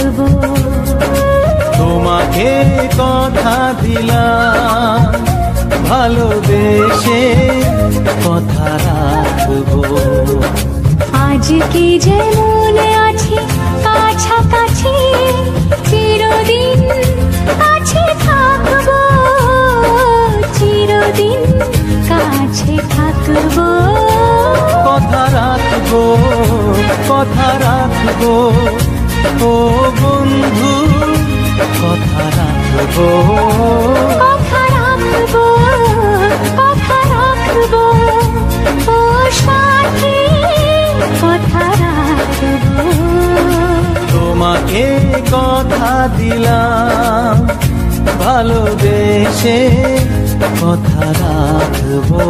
থাকবো। তোমাকে কথা দিলাম ভালোবেসে কথা রাখবো। আজকে যেমন আছি কাছাকাছি, চিরদিন কাছে থাকবো, চিরদিন কাছে থাকবো। কথা রাখবো, কথা রাখবো, ও বন্ধু কথা রাখবো। কথা রাখবো, কথা রাখবো, ও সাথী কথা রাখবো। তোমাকে কথা দিলাম ভালোবেসে কথা রাখবো।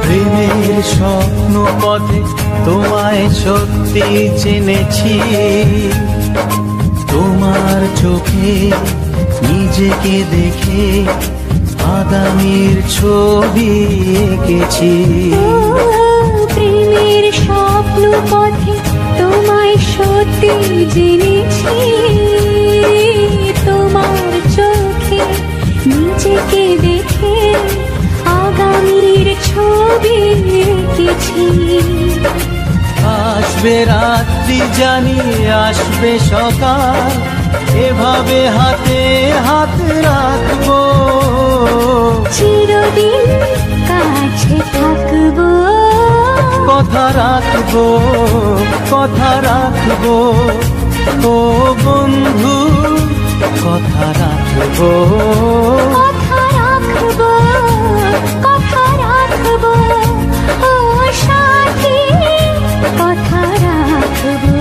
প্রেমের স্বপ্ন পথে তোমায় সত্যি চিনেছি, তোমার চোখে নিজেকে দেখে আগামীর ছবি এঁকেছি। প্রেমের স্বপ্ন পথে তোমায় সত্যি জেনেছি, তোমার চোখে নিজেকে দেখে আগামীর ছবি এঁকেছি। আসবে রাত্রি জানি আসবে সকাল, এভাবে হাতে হাত রাখবো, চিরদিন কাছে থাকবো। কথা রাখবো, কথা রাখবো, ও বন্ধু কথা রাখবো। কথা রাখবো, কথা রাখবো, ও সাথী কথা রাখবো।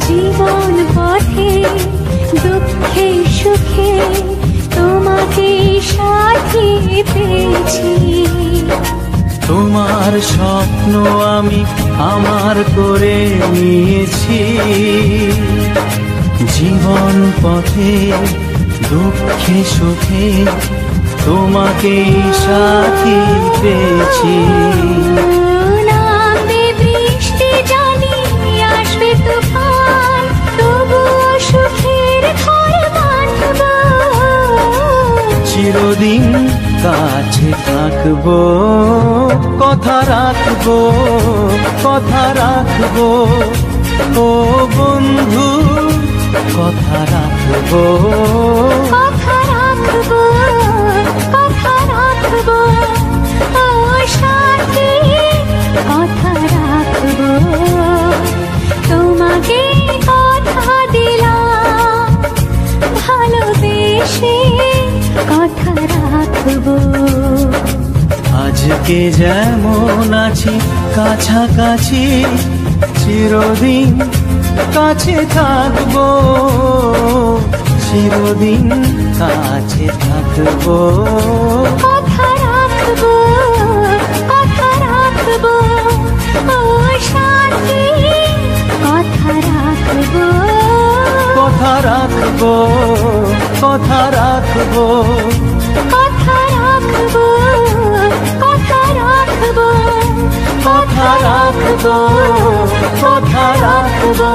জীবন পথে দুঃখে সুখে তোমাকে সাথী পেয়েছি। তোমার স্বপ্ন আমি আমার করে নিয়েছি, জীবন পথে দুঃখে সুখে তোমাকে সাথী পেয়েছি। চিরদিন কাছে থাকবো, কথা রাখবো, কথা রাখবো, ও বন্ধু কথা রাখবো। কথা রাখবো, কথা রাখবো, ও সাথী কথা রাখবো। তোমাকে কথা দিলাম ভালোবেসে কথা রাখবো। আজকে যেমন আছি কাছাকাছি, চিরদিন কাছে থাকবো, চিরদিন কাছে থাকবো। কথা রাখবো, কথা রাখবো, ও সাথী কথা রাখবো। কথা রাখবো, কথা রাখবো, কথা রাখবো, রাখবো, কথা রাখবো।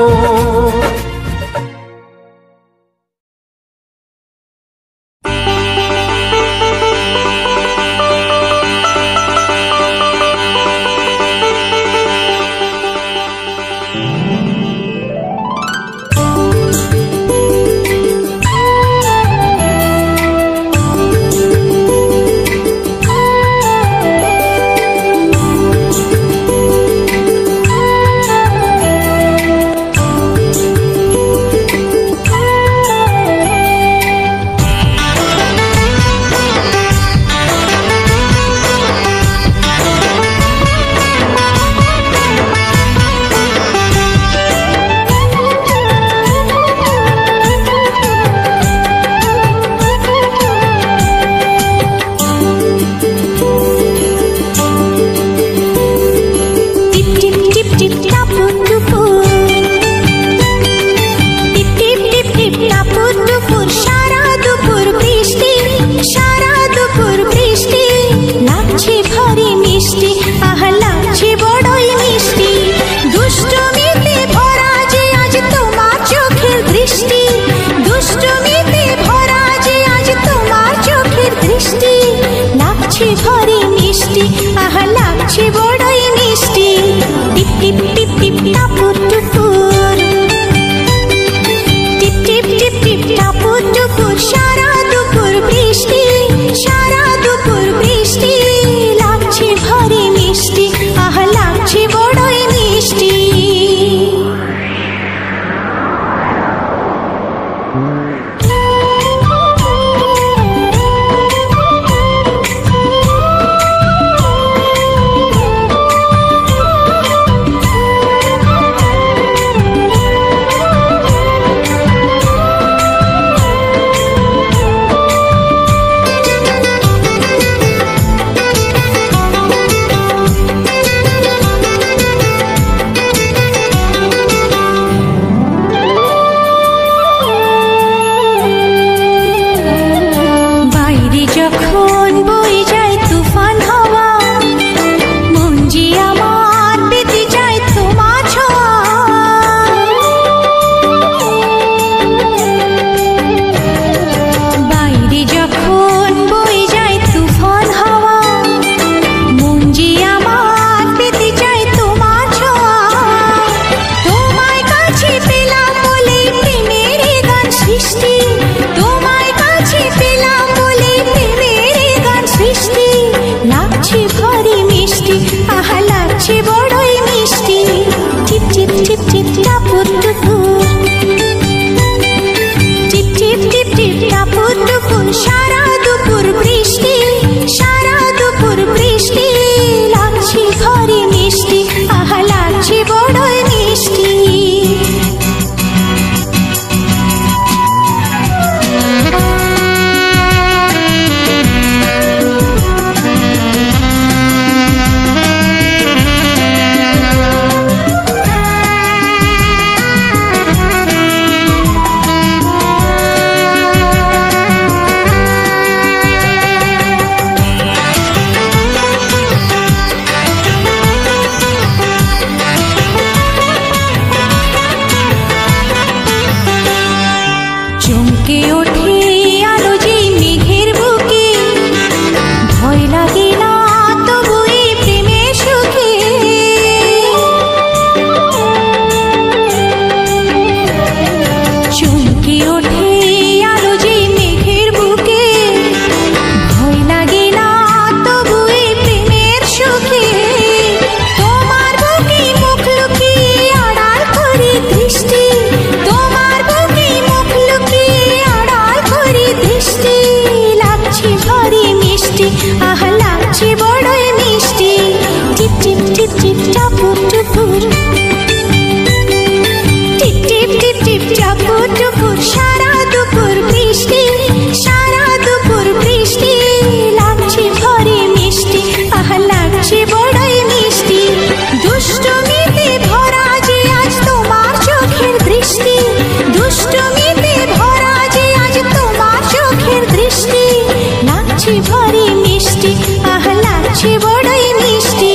ভারী মিষ্টি, আহ লাগছে বড়ই মিষ্টি,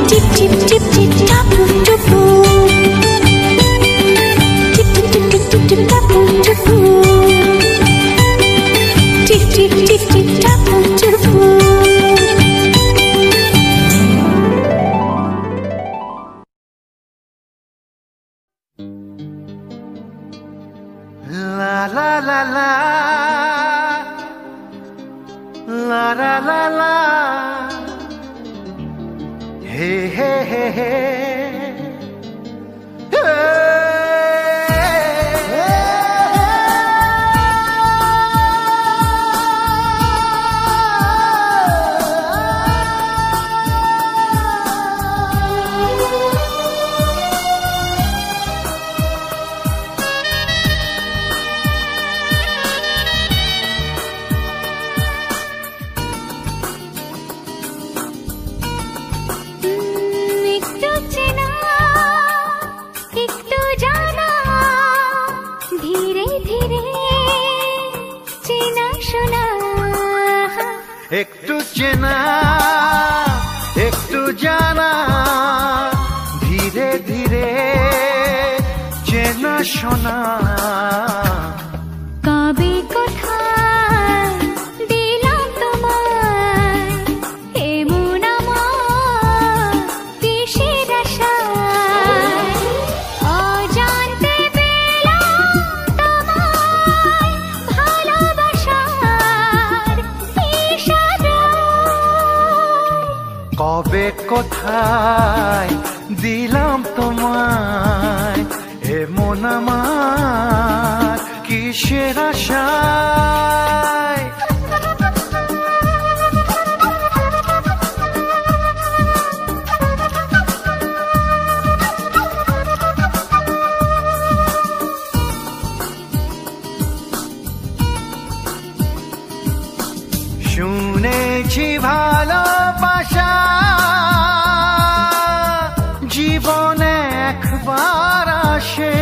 টিপ টিপ টিপ টিপ একটু চেনা একটু জানা ধীরে ধীরে চেনা শোনা কবে কোথায় দিলাম তোমায় এমন আমার কিসের আশায় অজান্তে পেলাম তোমায় ভালোবাসার ইশারায় কবে কোথায় দিলাম তোমায় এমন আমার কিসের আশায় শুনেছি ভালোবাসা জীবনে একবার আসে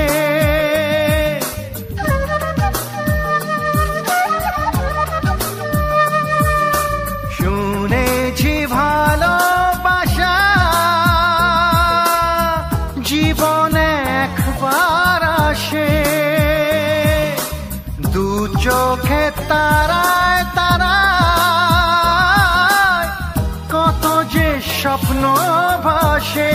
শুনেছি ভালোবাসা জীবনে একবার আসে দু চোখে তারায় তারায় কত যে স্বপ্ন ভাসে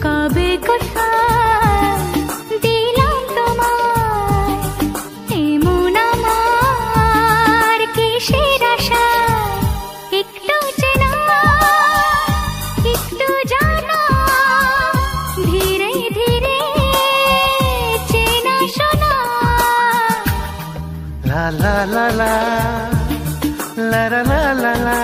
কবে কোথায় দিলাম তোমায় এমন আমার কিসের আশায় একটু চেনা একটু জানা ধীরে ধীরে চেনা শোনা লা লা লা লা লা লা লা লা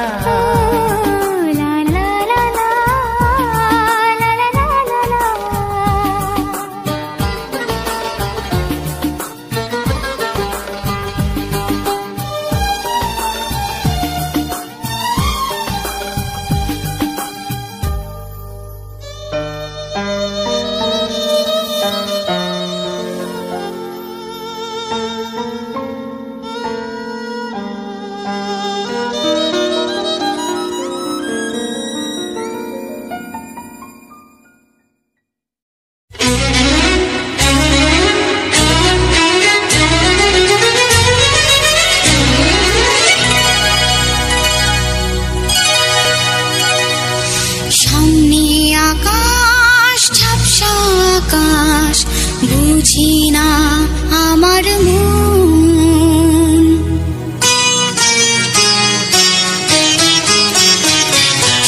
বুঝি না আমার মন।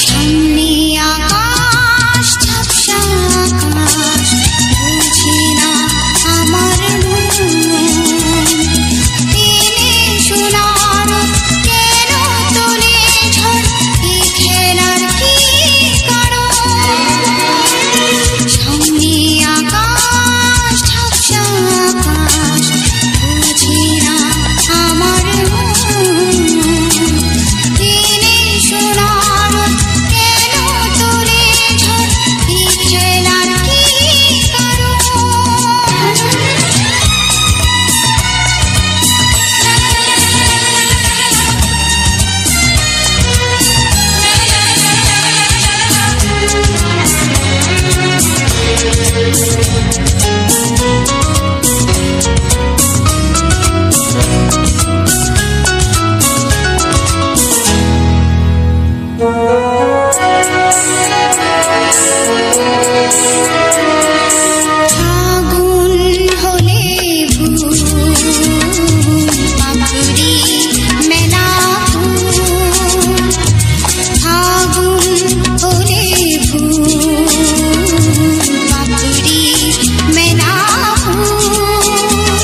সামনে আকাশ, ঝাপসা আকাশ, বুঝি না আমার মন। দিনে সোনার কেন তোলে ঝড়, এ খেলার কি কারণ? সামনে আকাশ, ঝাপসা আকাশ, বুঝি না আমার মন। দিনে সোনার কেন তোলে ঝড়, এ খেলার কি কারণ? আগুন হলে ভুল, পাপড়ি মেলা ফুল। আগুন হলে ভুল, পাপড়ি মেলা ফুল।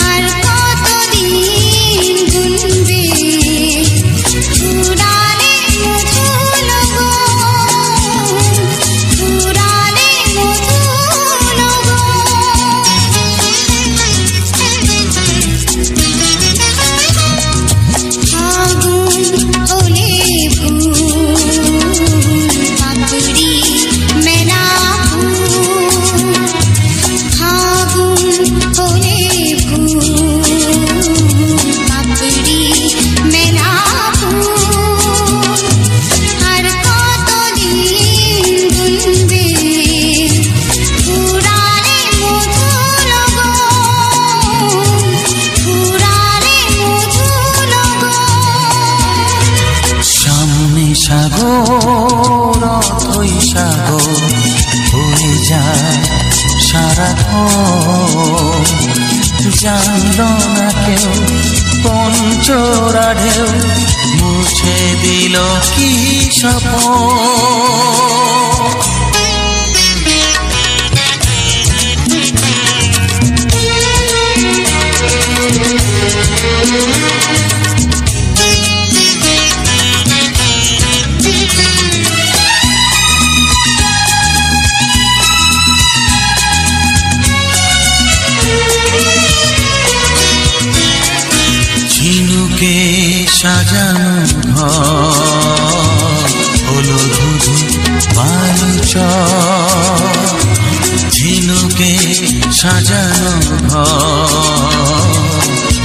আর কতদিন গুনবে ফুরালে মধুর লগন, ফুরালে মধুর লগন। আগুন হলে ভুল, পাপড়ি মেলা ফুল। আগুন হলে ভুল, পাপড়ি মেলা ফুল। আর কতদিন গুনবে ফুরালে মধুর লগন, ফুরালে মধুর লগন। সামনে সাগর, অথই সাগর হয়ে যায় সারাক্ষণ। জানল না কেউ কোন চোরা ঢেউ মুছে দিল কি স্বপ্ন। ঝিনুকে সাজানো ঘর হলো ধুধু বালুচর। ঝিনুকে সাজানো ঘর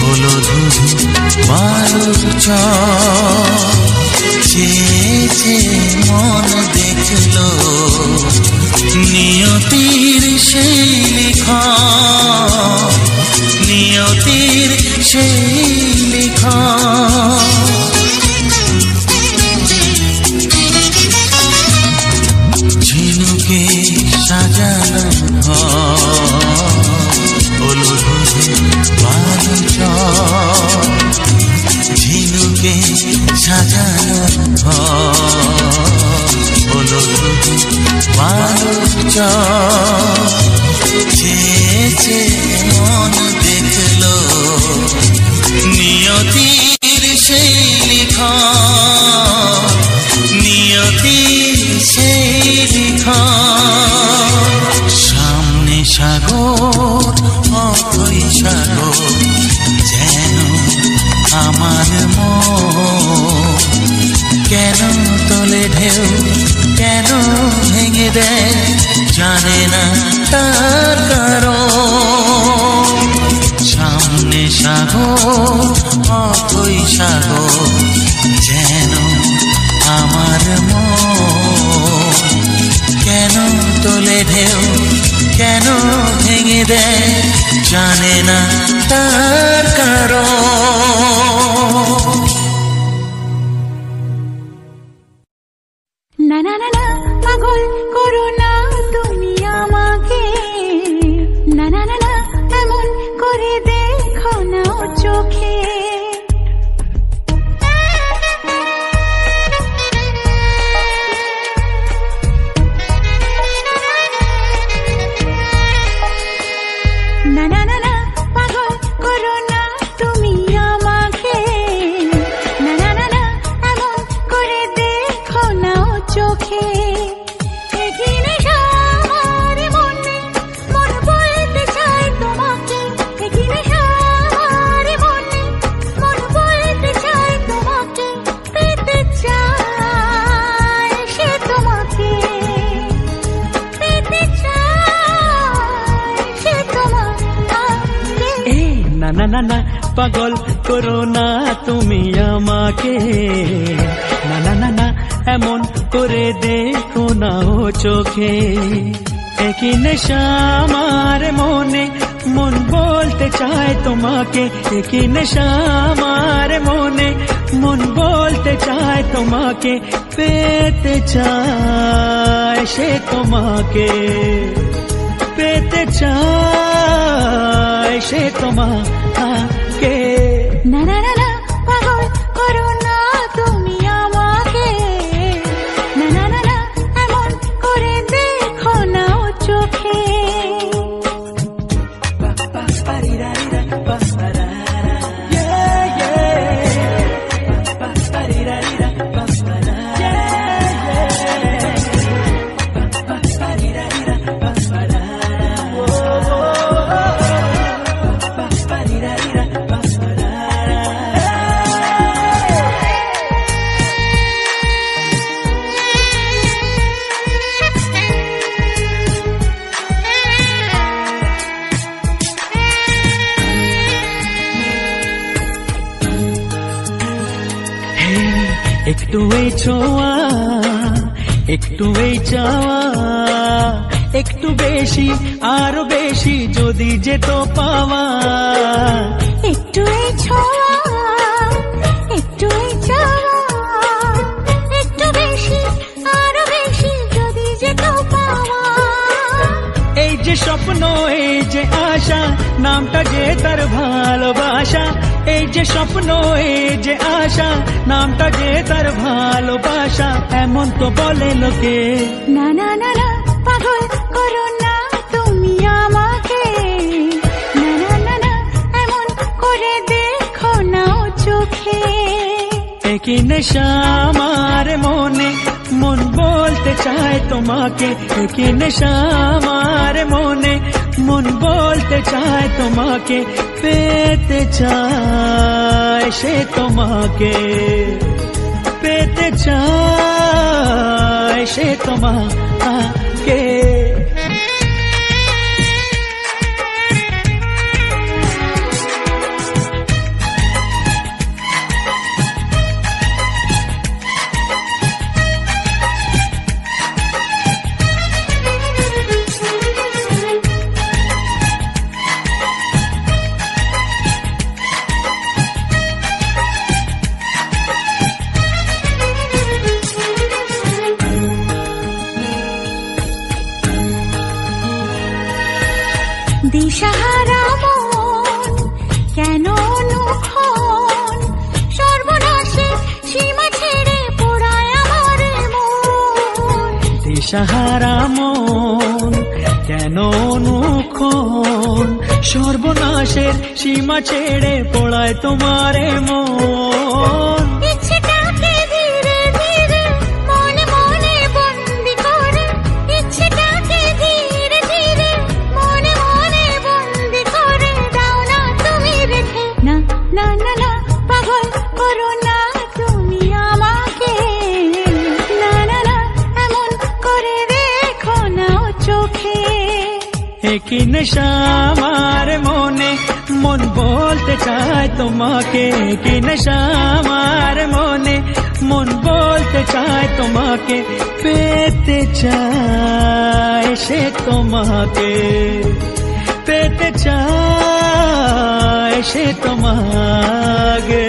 হলো ধুধু বালুচর। চেয়ে মন দেখলো নিয়তির সেই লিখা, নিয়তির সেই লিখা। ঝিনুকে সাজানো হলো ধুধু বালুচর। ঝিনুকে সাজানো হলো ধুধু বালুচর। চেয়ে মন দেখলো নিয়তির সেই লিখা, নিয়তির সেই লিখা। সামনে সাগর, অথই সাগর যেন আমার মন। কেন তোলে ঢেউ, কেন ভেঙে দেয়, জানে না তার কারণ। সামনে সাগর, অথই সাগর যেন আমার মন। কেন তোলে ঢেউ, কেন ভেঙে দেয়, জানে না তার কারণ। না না না না, পাগল করো না তুমি আমাকে। না না না পাগল করো না তুমি আমাকে, না না না না এমন করে দেখো না ও চোখে। একই নেশা আমার মনে, মন বলতে চায় তোমাকে, একই নেশা আমার মনে, মন বলতে চায় তোমাকে, পেতে চায় সে তোমাকে, পেতে চায় সে তোমাকে। না না না না পাগল করো না তুমি আমাকে, না না না না এমন করে দেখো না ও চোখে। একটু এই ছোঁয়া, একটু এই চাওয়া, একটু বেশি আরো বেশি যদি যেত পাওয়া। একটু এই ছোঁয়া, একটু এই চাওয়া, একটু বেশি আরো বেশি যদি যেত পাওয়া। এই যে স্বপ্ন, এই যে আশা, নামটা যে তার ভালোবাসা। এই যে স্বপ্ন, এই যে আশা, নামটা যে তার ভালোবাসা। এমন তো বলে লোকে, না না না না পাগল করো না তুমি আমাকে, না না না না এমন করে দেখো না ও চোখে। একই নেশা আমার মনে, মন বলতে চায় তোমাকে, একই নেশা আমার মনে, মন বলতে চায় তোমাকে, পেতে চায় সে তোমাকে, পেতে চায় সে তোমাকে। দিশাহারা মন কেন অনুক্ষণ, সর্বনাশে সীমা ছেড়ে পোড়ায় আমার মন। দিশাহারা মন কেন অনুক্ষণ, সর্বনাশের সীমা ছেড়ে পড়ায় তোমারে মন। ইচ্ছেটাকে ধীরে ধীরে মনে মনে বন্দি করে, ইচ্ছেটাকে ধীরে ধীরে মনে মনে বন্দি করে দাও না তুমি রেখে। না না না না পাগল করো না তুমি আমাকে, না না না এমন করে দেখো না ও চোখে। একই নেশা আমার মনে, মন বলতে চায় তোমাকে, একই নেশা আমার মনে, মন বলতে চায় তোমাকে, পেতে চায় সে তোমাকে, পেতে চায় সে তোমাকে।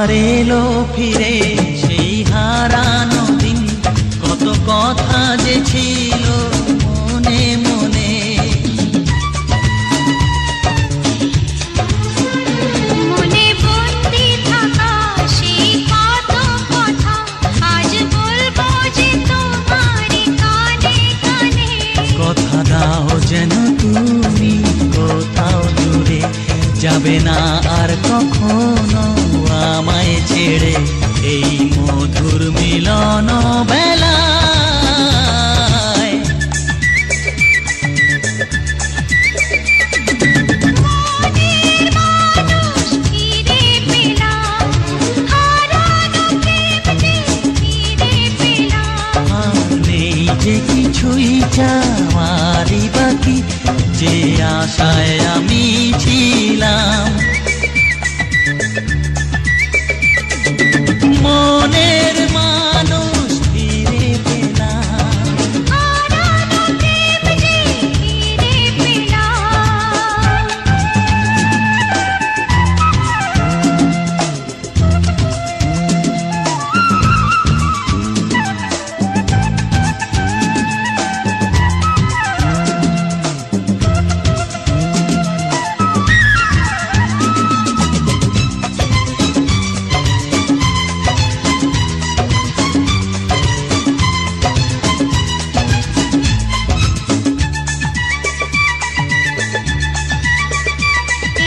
আবার এলো ফিরে সেই হারানো দিন, কত কথা যে ছিল মনে মনে। মনে বন্দি থাকা সেই কত কথা আজ বলবো যে তোমার কানে কানে। কথা দাও যেন তুমি কোথাও দূরে যাবে না আর কখনো আমায় ছেড়ে, এই মধুর মিলন বেলায়। মনের মানুষ ফিরে পেলাম, হারানো প্রেম যে ফিরে পেলাম। আর নেই যে কিছুই চাওয়ারই বাকি, যে আশায় আমি ছিলাম। মনের মানুষ ফিরে পেলাম, হারানো প্রেম যে ফিরে পেলাম।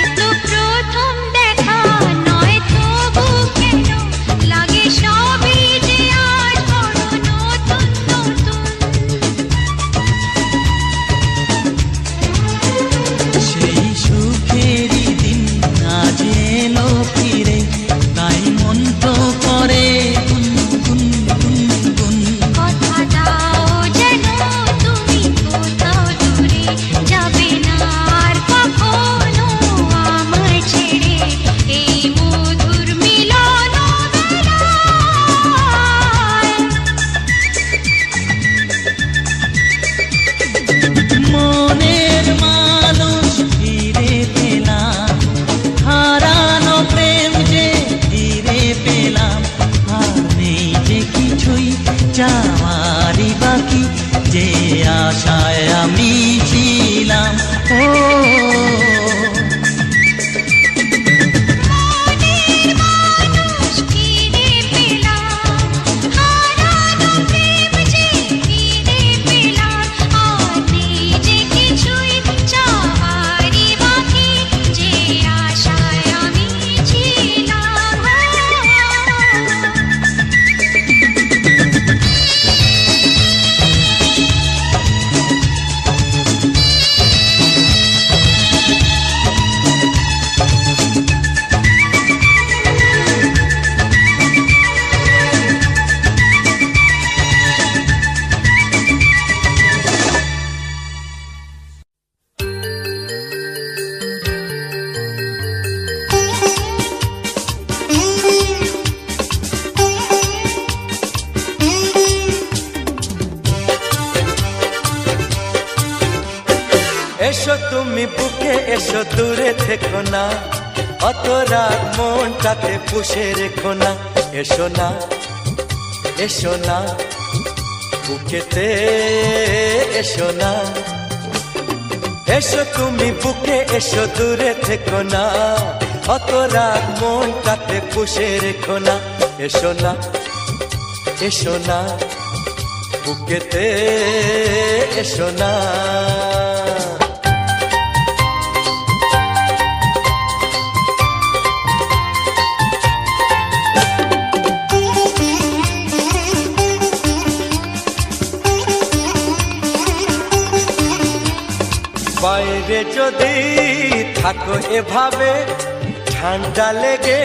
এতো প্রথম দেখা নয় তবু কেন লাগে সবই যে আজ বড় নতুন নতুন। সেই সুখেরই দিন আজ এলো ফিরে, তাই মন তো করে গুন গুন গুন গুন। কথা দাও যেন তুমি কোথাও দূরে যাবে না আর কখনো আমায় ছেড়ে, এই মধুর মিলন বেলায়। মনের মানুষ ফিরে পেলাম, হারানো প্রেম যে ফিরে পেলাম। আর নেই যে কিছুই চাওয়ারই বাকি, যে আশায় আমি ছিলাম। ও মনের মানুষ ফিরে পেলাম, হারানো প্রেম যে ফিরে পেলাম। আর নেই যে কিছুই চাওয়ারই বাকি, যে আশায় আমি ছিলাম। এসো তুমি বুকে এসো, দূরে থেকো না, অত রাত মনটাতে পুষে রেখো না। এসো না এসো না বুকেতে এসো না। এসো তুমি বুকে এসো, দূরে থেকো না, অত রাত মনটাতে পুষে রেখো না। এসো না এসো না বুকেতে এসো না। বাইরে যদি থাকো এভাবে, ঠান্ডা লেগে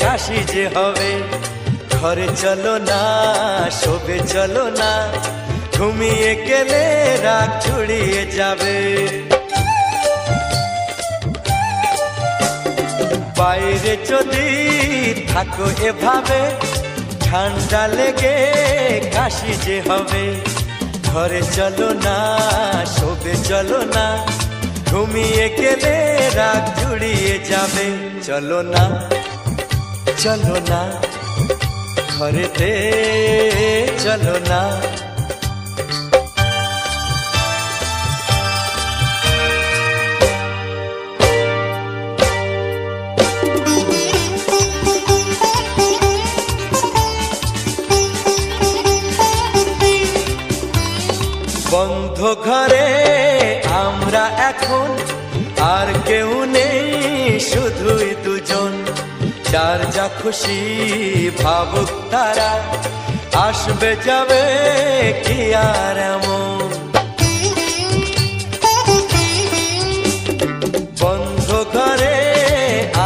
কাশি যে হবে। ঘরে চলো না, শোবে চলো না, ঘুমিয়ে গেলে রাগ ছুড়িয়ে যাবে। বাইরে যদি থাকো এভাবে, ঠান্ডা লেগে কাশি যে হবে। ঘরে চলো না, শোবে চলো না, ঘুমিয়ে গেলে রাগ জুড়িয়ে যাবে। চলো না চলো না ঘরেতে চলো না বন্ধ ঘরে আমরা এখন আর কেউ নেই শুধুই দুজন যার যা খুশি ভাবুক তারা আসবে যাবে কি আর এমন বন্ধ ঘরে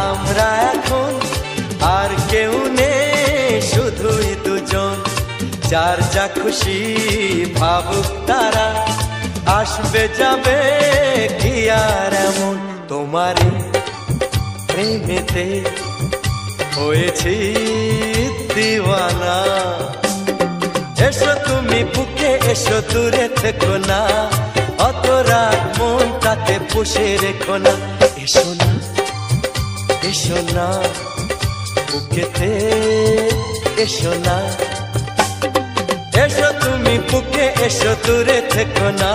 আমরা এখন আর কেউ নেই শুধুই দুজন যার যা খুশি ভাবুক তারা আসবে যাবে কি আর এমন তোমারই প্রেমেতে হয়েছি দিওয়ানা এসো তুমি বুকে এসো দূরে থেকো না অত রাত মনটাতে পুষে রেখো না এসো না এসো না বুকেতে এসো না এসো তুমি বুকে এসো দূরে থেকো না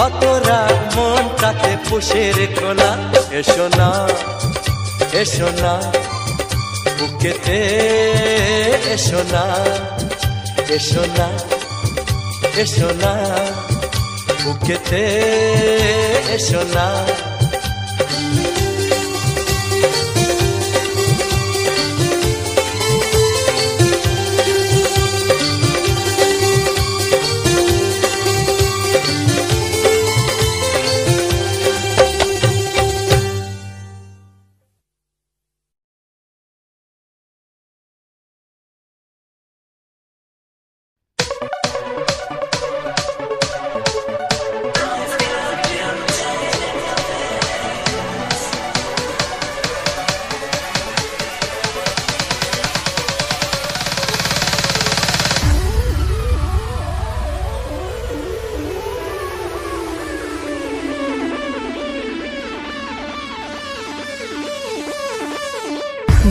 অত রাত মনটাতে পুষে রেখো না এসো না এসো না বুকেতে এসো না এসো না এসো না বুকেতে এসো না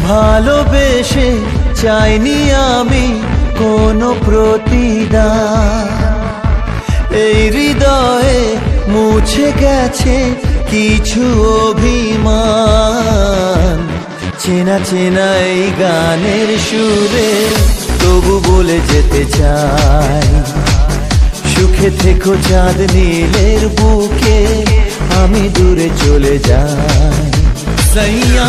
ভালোবেসে চাইনি আমি কোনো প্রতিদান এই হৃদয়ে মুছে গেছে কিছু অভিমান চেনা চেনা এই গানের সুরে তবু বলে যেতে চাই সুখে থেকো চাঁদ নীলের বুকে আমি দূরে চলে যাই সাইয়া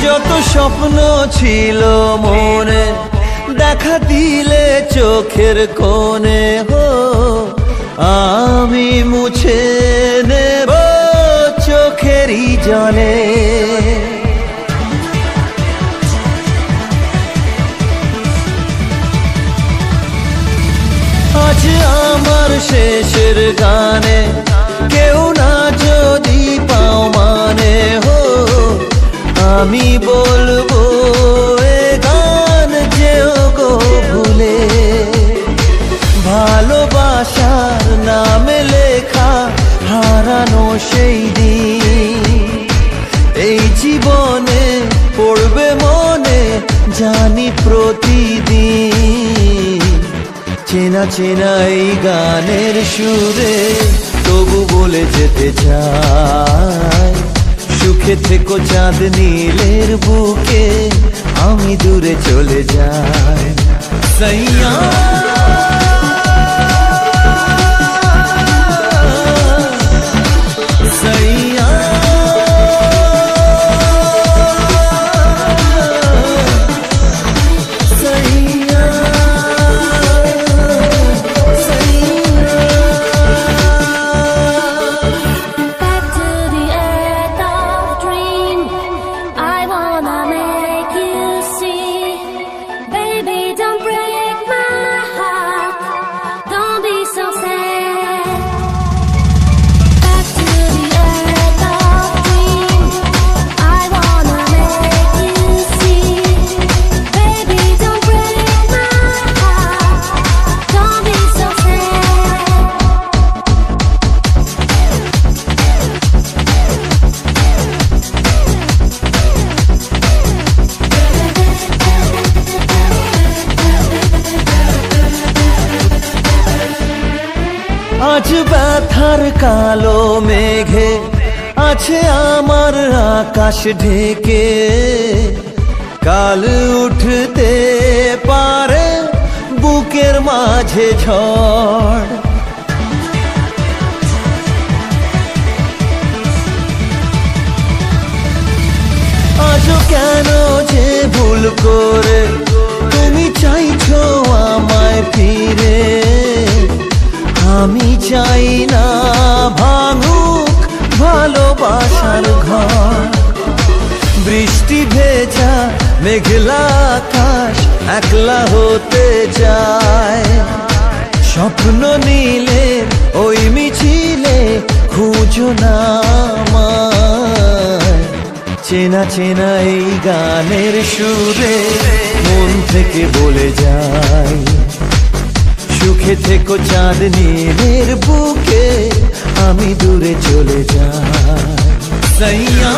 যত স্বপ্ন ছিল মনে দেখা দিলে চোখের কোণে হো আমি মুছে নেব চোখেরই জলে আজ আমার শেষের গানে কেউ না যদি পাও মানে হো আমি বলবো এ গান যেও গো ভুলে ভালোবাসার নামে লেখা হারানো সেই দিন এই জীবনে পড়বে মনে জানি প্রতিদিন চেনা চেনা এই গানের সুরে তবু বলে যেতে চাই সুখে থেকো চাঁদ নীলের বুকে আমি দূরে চলে যাই সাইয়া সাইয়া আজ ব্যথার কালো মেঘে আছে আমার আকাশ ঢেকে, কাল উঠতে পারে বুকের মাঝে ঝড়। আজও কেন যে ভুল করে তুমি চাইছো আমায় ফিরে, আমি চাই না ভাঙুক ভালোবাসার ঘর। বৃষ্টি ভেজা মেঘলা আকাশ একলা হতে চায়, স্বপ্ন নিলে ওই মিছিলে খুঁজো না আমায়। চেনা চেনা এই গানের সুরে মন থেকে বলে যায়, সুখে থেকো চাঁদ নীলের বুকে, আমি দূরে চলে যাই। সাইয়া